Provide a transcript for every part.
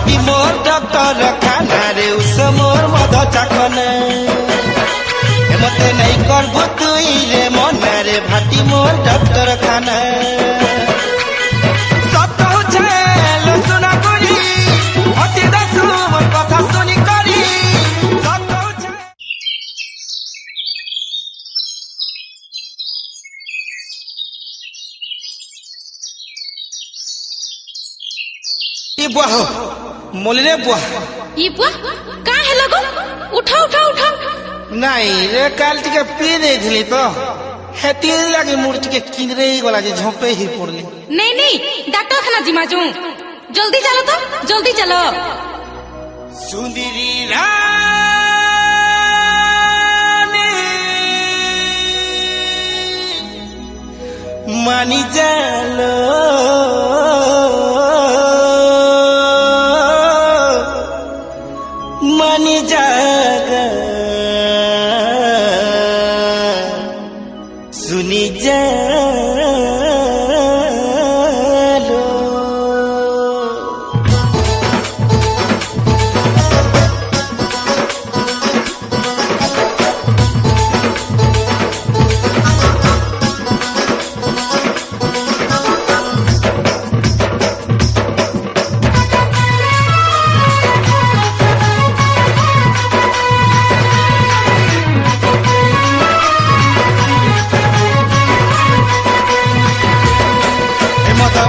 भाटी मोर doctor खाना रे उस मोर मद चाखना मते नहीं करबो तुई रे मन रे भाटी मोर डॉक्टर खाना सब कहू लो सुना करी अति दसु मोर कथा सुनी करी सब कहू ई बुआ मोले बुआ ई बुआ का है लगो उठा उठा उठा नहीं रे काल टिके पी देथिली तो हेती लागे मुड़ टिके किंदरे वाला जे झोपे ही पड़ली नहीं नहीं डॉक्टर खाना जिमा जो जल्दी चलो तो जल्दी चलो सुंदरी रानी मानी जालो मानी जागा सुनी जालो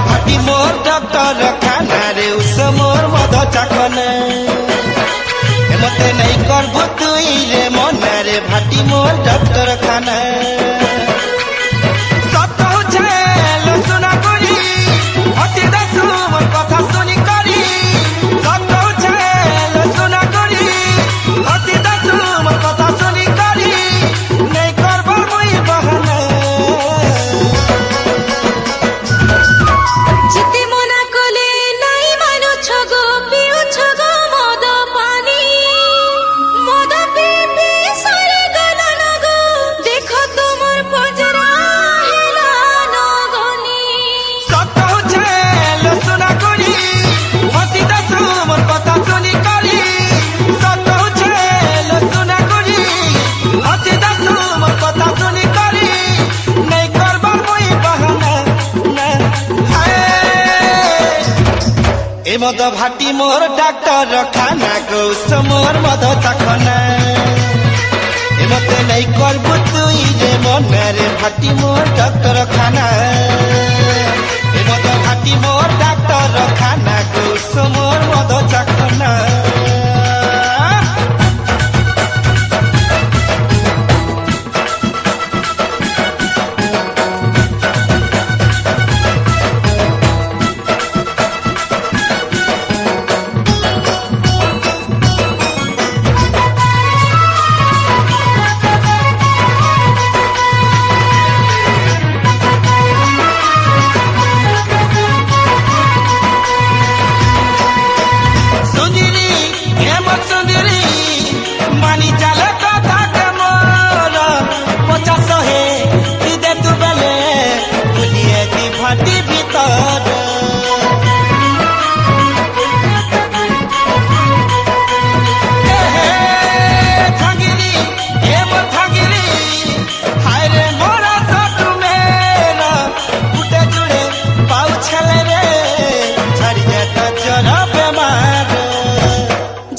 भाटी मोर डॉक्टर खाना रे उस मोर मद चाखना मते नहीं करबो तुई रे मन रे भाटी मोर डॉक्टर खाना सब कहू लो सुना करी अति दसु मोर कथा सुनी करी सब कहू लो सुना करी अति दसु मोर कथा सुनी करी नहीं करबो मुई बहाना जिते मना कले नाई मानो छगो पिउ छगो मद पानी मद पी पी सारे गला नगो देखो तुमर पजरा हेला नगनी सब कहू लो सुना करी हसी दसु मोर कथा सुनी करी सब कहू लो सुना करी हसी दसु मोर कथा सुनी करी नहीं करबो मुई बहाना ना हाय ए मद भाटी मोर डॉक्टर खाना को मोर मद चाखना ए मते नहीं करबो तुई रे मन रे भाटी मोर डॉक्टर खाना ए मद भाटी मोर डॉक्टर खाना को मोर मद चाखना सुंदरी हेमत सुंदरी मानी चले कथा के मोर 50 हे दे तू बेले बुलिए दी भाटी भीतर थागिरी हेमत थागिरी हाय रे मोरा सटु मेरा उठे जुड़े पाउ छले रे छड़ी जाता जरा बेमार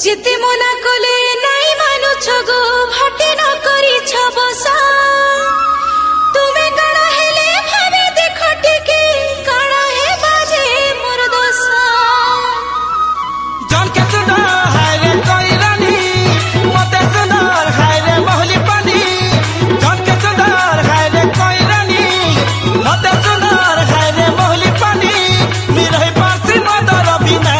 जिते मना कले नाई मानो छगो भाटे न करी छबसा तुमे कणा हेले भावे देखो टिके कणा हे बाजे मोर दोसा जन के सुंदर हाय रे कोई रानी मते सुंदर हाय रे महली पानी जन के सुंदर हाय रे कोई रानी मते सुंदर हाय रे महली पानी मिरही पासी मदर बिना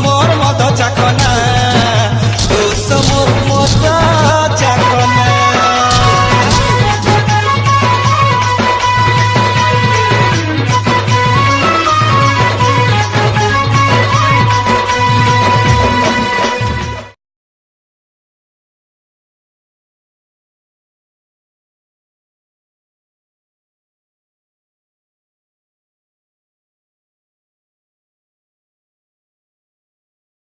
मोर मद चाखना